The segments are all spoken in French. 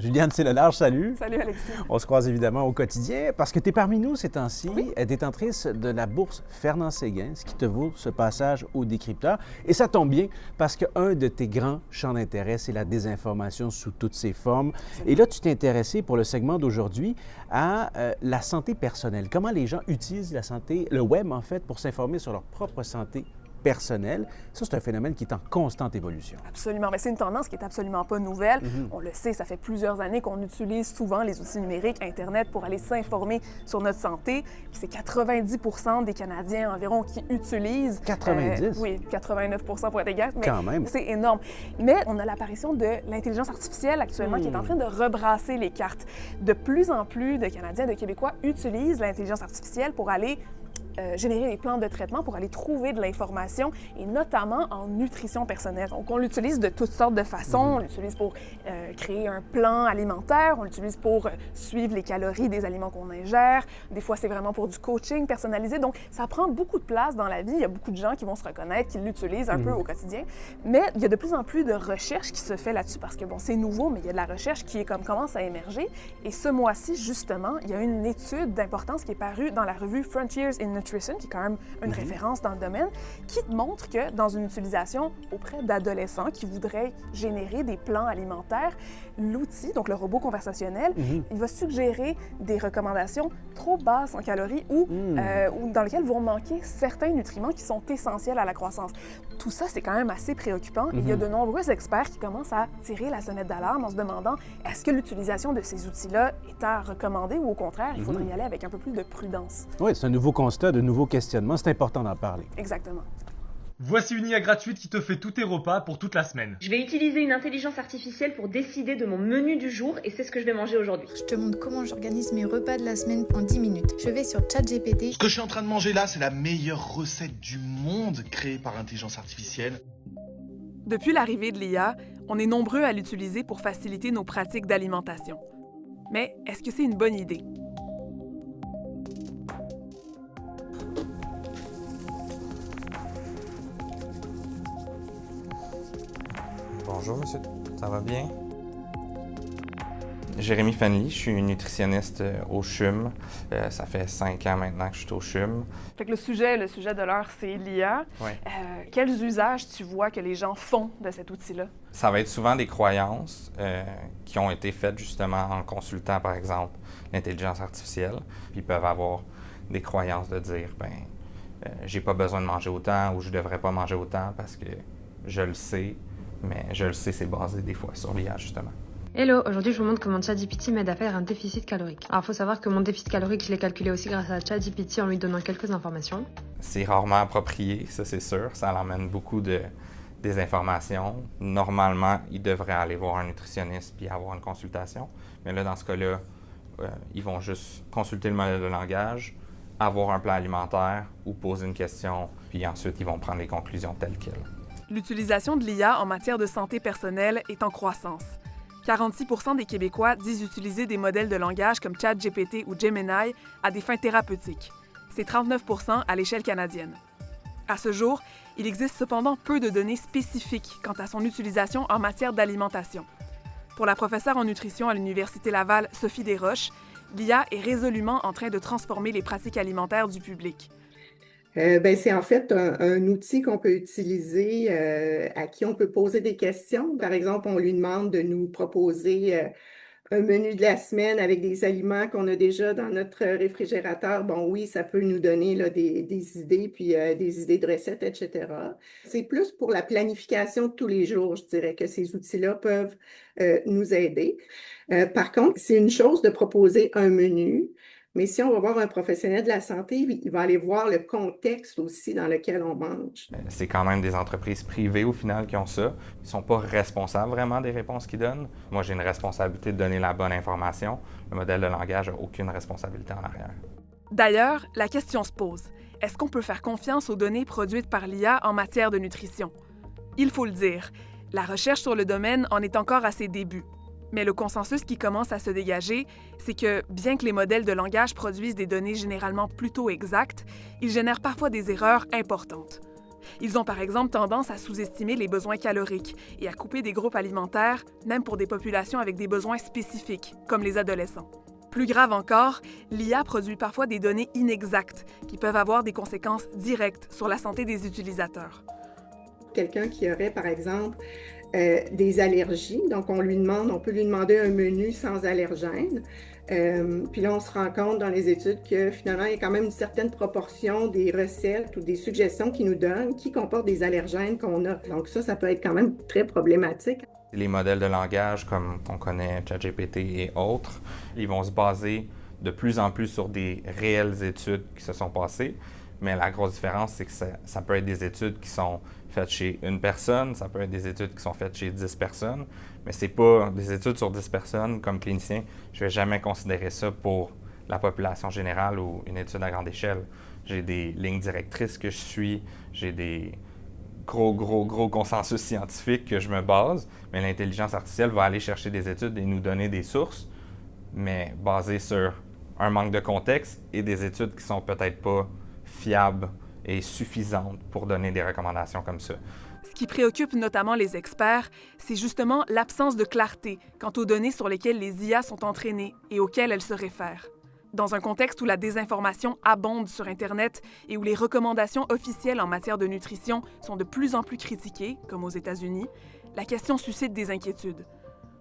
Juliane Sénolard, salut. Salut Alexis. On se croise évidemment au quotidien parce que tu es parmi nous ces temps-ci, détentrice de la bourse Fernand Séguin, ce qui te vaut ce passage au décrypteur. Et ça tombe bien parce qu'un de tes grands champs d'intérêt, c'est la désinformation sous toutes ses formes. Et là, tu t'es intéressé pour le segment d'aujourd'hui à la santé personnelle. Comment les gens utilisent la santé, le web en fait, pour s'informer sur leur propre santé personnel. Ça, c'est un phénomène qui est en constante évolution. Absolument. Mais c'est une tendance qui n'est absolument pas nouvelle. On le sait, ça fait plusieurs années qu'on utilise souvent les outils numériques, Internet, pour aller s'informer sur notre santé. Puis c'est 90 des Canadiens environ qui utilisent. 90? Oui, 89 pour être exact. Mais quand même. C'est énorme. Mais on a l'apparition de l'intelligence artificielle actuellement qui est en train de rebrasser les cartes. De plus en plus de Canadiens, de Québécois utilisent l'intelligence artificielle pour aller générer des plans de traitement pour aller trouver de l'information, et notamment en nutrition personnelle. Donc, on l'utilise de toutes sortes de façons. On l'utilise pour créer un plan alimentaire, on l'utilise pour suivre les calories des aliments qu'on ingère. Des fois, c'est vraiment pour du coaching personnalisé. Donc, ça prend beaucoup de place dans la vie. Il y a beaucoup de gens qui vont se reconnaître, qui l'utilisent un peu au quotidien. Mais il y a de plus en plus de recherche qui se fait là-dessus parce que, bon, c'est nouveau, mais il y a de la recherche qui commence à émerger. Et ce mois-ci, justement, il y a une étude d'importance qui est parue dans la revue Frontiers in Nutrition, qui est quand même une référence dans le domaine, qui montre que dans une utilisation auprès d'adolescents qui voudraient générer des plans alimentaires, l'outil, donc le robot conversationnel, il va suggérer des recommandations trop basses en calories ou dans lesquelles vont manquer certains nutriments qui sont essentiels à la croissance. Tout ça, c'est quand même assez préoccupant. Et il y a de nombreux experts qui commencent à tirer la sonnette d'alarme en se demandant est-ce que l'utilisation de ces outils-là est à recommander ou au contraire, il faudrait y aller avec un peu plus de prudence. Oui, c'est un nouveau constat, de nouveaux questionnements. C'est important d'en parler. Exactement. Voici une IA gratuite qui te fait tous tes repas pour toute la semaine. Je vais utiliser une intelligence artificielle pour décider de mon menu du jour et c'est ce que je vais manger aujourd'hui. Je te montre comment j'organise mes repas de la semaine en 10 minutes. Je vais sur ChatGPT. Ce que je suis en train de manger là, c'est la meilleure recette du monde créée par intelligence artificielle. Depuis l'arrivée de l'IA, on est nombreux à l'utiliser pour faciliter nos pratiques d'alimentation. Mais est-ce que c'est une bonne idée? Bonjour, monsieur. Ça va bien? Jérémy Fanley, je suis nutritionniste au CHUM. Ça fait 5 ans maintenant que je suis au CHUM. Fait que le sujet de l'heure, c'est l'IA. Ouais. Quels usages tu vois que les gens font de cet outil-là? Ça va être souvent des croyances qui ont été faites justement en consultant, par exemple, l'intelligence artificielle. Puis ils peuvent avoir des croyances de dire, j'ai pas besoin de manger autant ou je devrais pas manger autant parce que je le sais. Mais je le sais, c'est basé des fois sur l'IA, justement. Hello, aujourd'hui je vous montre comment ChatGPT m'aide à faire un déficit calorique. Alors il faut savoir que mon déficit calorique, je l'ai calculé aussi grâce à ChatGPT en lui donnant quelques informations. C'est rarement approprié, ça c'est sûr. Ça emmène beaucoup de désinformation. Normalement, ils devraient aller voir un nutritionniste puis avoir une consultation. Mais là, dans ce cas-là, ils vont juste consulter le modèle de langage, avoir un plan alimentaire ou poser une question, puis ensuite ils vont prendre les conclusions telles quelles. L'utilisation de l'IA en matière de santé personnelle est en croissance. 46 des Québécois disent utiliser des modèles de langage comme ChatGPT ou Gemini à des fins thérapeutiques. C'est 39 à l'échelle canadienne. À ce jour, il existe cependant peu de données spécifiques quant à son utilisation en matière d'alimentation. Pour la professeure en nutrition à l'Université Laval, Sophie Desroches, l'IA est résolument en train de transformer les pratiques alimentaires du public. C'est en fait un outil qu'on peut utiliser, à qui on peut poser des questions. Par exemple, on lui demande de nous proposer un menu de la semaine avec des aliments qu'on a déjà dans notre réfrigérateur. Bon, oui, ça peut nous donner là, des idées, puis des idées de recettes, etc. C'est plus pour la planification de tous les jours, je dirais, que ces outils-là peuvent nous aider. Par contre, c'est une chose de proposer un menu. Mais si on va voir un professionnel de la santé, il va aller voir le contexte aussi dans lequel on mange. C'est quand même des entreprises privées au final qui ont ça. Ils ne sont pas responsables vraiment des réponses qu'ils donnent. Moi, j'ai une responsabilité de donner la bonne information. Le modèle de langage n'a aucune responsabilité en arrière. D'ailleurs, la question se pose. Est-ce qu'on peut faire confiance aux données produites par l'IA en matière de nutrition? Il faut le dire, la recherche sur le domaine en est encore à ses débuts. Mais le consensus qui commence à se dégager, c'est que, bien que les modèles de langage produisent des données généralement plutôt exactes, ils génèrent parfois des erreurs importantes. Ils ont par exemple tendance à sous-estimer les besoins caloriques et à couper des groupes alimentaires, même pour des populations avec des besoins spécifiques, comme les adolescents. Plus grave encore, l'IA produit parfois des données inexactes qui peuvent avoir des conséquences directes sur la santé des utilisateurs. Quelqu'un qui aurait, par exemple, des allergies, donc on peut lui demander un menu sans allergènes. Puis là, on se rend compte dans les études que finalement, il y a quand même une certaine proportion des recettes ou des suggestions qu'ils nous donnent qui comportent des allergènes qu'on a. Donc ça peut être quand même très problématique. Les modèles de langage, comme on connaît ChatGPT et autres, ils vont se baser de plus en plus sur des réelles études qui se sont passées. Mais la grosse différence, c'est que ça peut être des études qui sont faites chez une personne, ça peut être des études qui sont faites chez 10 personnes, mais c'est pas des études sur 10 personnes. Comme clinicien, je vais jamais considérer ça pour la population générale ou une étude à grande échelle. J'ai des lignes directrices que je suis, j'ai des gros consensus scientifique que je me base, mais l'intelligence artificielle va aller chercher des études et nous donner des sources, mais basées sur un manque de contexte et des études qui sont peut-être pas fiables et suffisantes pour donner des recommandations comme ça. Ce qui préoccupe notamment les experts, c'est justement l'absence de clarté quant aux données sur lesquelles les IA sont entraînées et auxquelles elles se réfèrent. Dans un contexte où la désinformation abonde sur Internet et où les recommandations officielles en matière de nutrition sont de plus en plus critiquées, comme aux États-Unis, la question suscite des inquiétudes.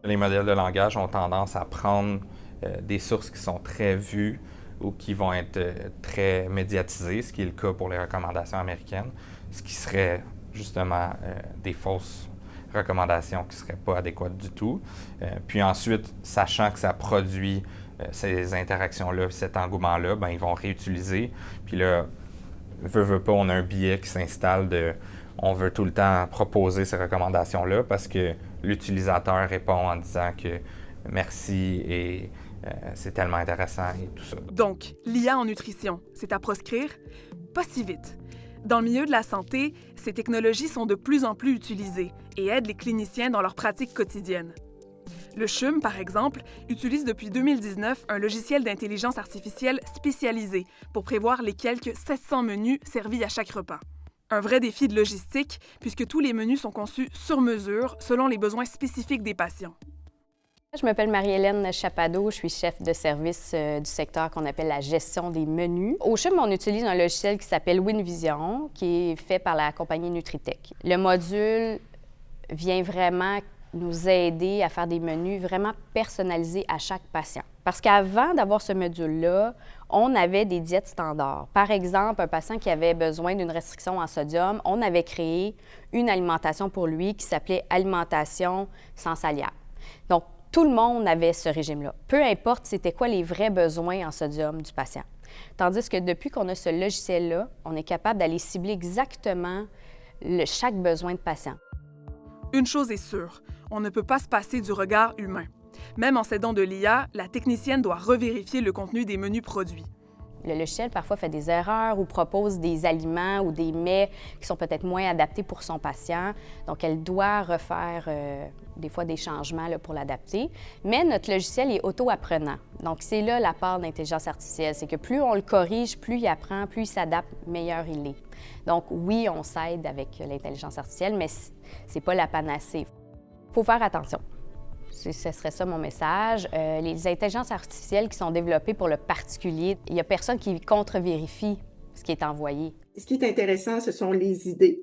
Les modèles de langage ont tendance à prendre des sources qui sont très vues ou qui vont être très médiatisées, ce qui est le cas pour les recommandations américaines, ce qui serait justement des fausses recommandations qui ne seraient pas adéquates du tout. Puis ensuite, sachant que ça produit ces interactions-là, cet engouement-là, ben, ils vont réutiliser. Puis là, veut pas, on a un biais qui s'installe de on veut tout le temps proposer ces recommandations-là parce que l'utilisateur répond en disant que merci et c'est tellement intéressant et tout ça. Donc, l'IA en nutrition, c'est à proscrire? Pas si vite. Dans le milieu de la santé, ces technologies sont de plus en plus utilisées et aident les cliniciens dans leur pratique quotidienne. Le CHUM, par exemple, utilise depuis 2019 un logiciel d'intelligence artificielle spécialisé pour prévoir les quelques 700 menus servis à chaque repas. Un vrai défi de logistique, puisque tous les menus sont conçus sur mesure selon les besoins spécifiques des patients. Je m'appelle Marie-Hélène Chapadeau, je suis chef de service du secteur qu'on appelle la gestion des menus. Au CHUM, on utilise un logiciel qui s'appelle WinVision, qui est fait par la compagnie Nutritech. Le module vient vraiment nous aider à faire des menus vraiment personnalisés à chaque patient. Parce qu'avant d'avoir ce module-là, on avait des diètes standards. Par exemple, un patient qui avait besoin d'une restriction en sodium, on avait créé une alimentation pour lui qui s'appelait alimentation sans salière. Donc, tout le monde avait ce régime-là, peu importe c'était quoi les vrais besoins en sodium du patient. Tandis que depuis qu'on a ce logiciel-là, on est capable d'aller cibler exactement chaque besoin de patient. Une chose est sûre, on ne peut pas se passer du regard humain. Même en s'aidant de l'IA, la technicienne doit revérifier le contenu des menus produits. Le logiciel, parfois, fait des erreurs ou propose des aliments ou des mets qui sont peut-être moins adaptés pour son patient. Donc, elle doit refaire des fois des changements là, pour l'adapter. Mais notre logiciel est auto-apprenant. Donc, c'est là la part d'intelligence artificielle. C'est que plus on le corrige, plus il apprend, plus il s'adapte, meilleur il est. Donc, oui, on s'aide avec l'intelligence artificielle, mais c'est pas la panacée. Il faut faire attention. Ce serait ça mon message. Les intelligences artificielles qui sont développées pour le particulier, il n'y a personne qui contre-vérifie ce qui est envoyé. Ce qui est intéressant, ce sont les idées.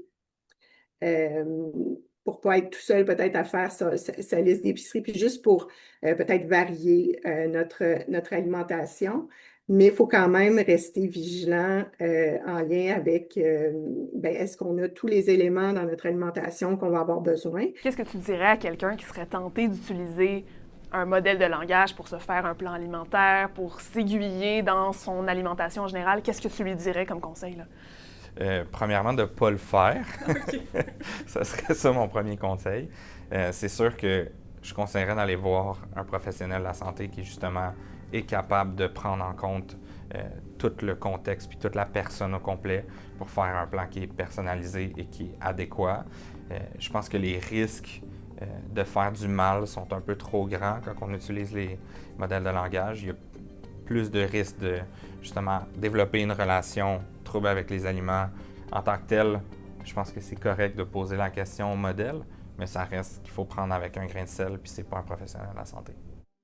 Pour ne pas être tout seul peut-être à faire sa liste d'épicerie, puis juste pour peut-être varier notre alimentation. Mais il faut quand même rester vigilant en lien avec est-ce qu'on a tous les éléments dans notre alimentation qu'on va avoir besoin. Qu'est-ce que tu dirais à quelqu'un qui serait tenté d'utiliser un modèle de langage pour se faire un plan alimentaire, pour s'aiguiller dans son alimentation en général? Qu'est-ce que tu lui dirais comme conseil, là? Premièrement, de ne pas le faire. Okay. Ça serait ça mon premier conseil. C'est sûr que je conseillerais d'aller voir un professionnel de la santé qui, justement, est capable de prendre en compte tout le contexte puis toute la personne au complet pour faire un plan qui est personnalisé et qui est adéquat. Je pense que les risques de faire du mal sont un peu trop grands quand on utilise les modèles de langage. Il y a plus de risques de, justement, développer une relation trouble avec les aliments. En tant que tel, Je pense que c'est correct de poser la question au modèle, mais ça reste qu'il faut prendre avec un grain de sel, puis c'est pas un professionnel de la santé.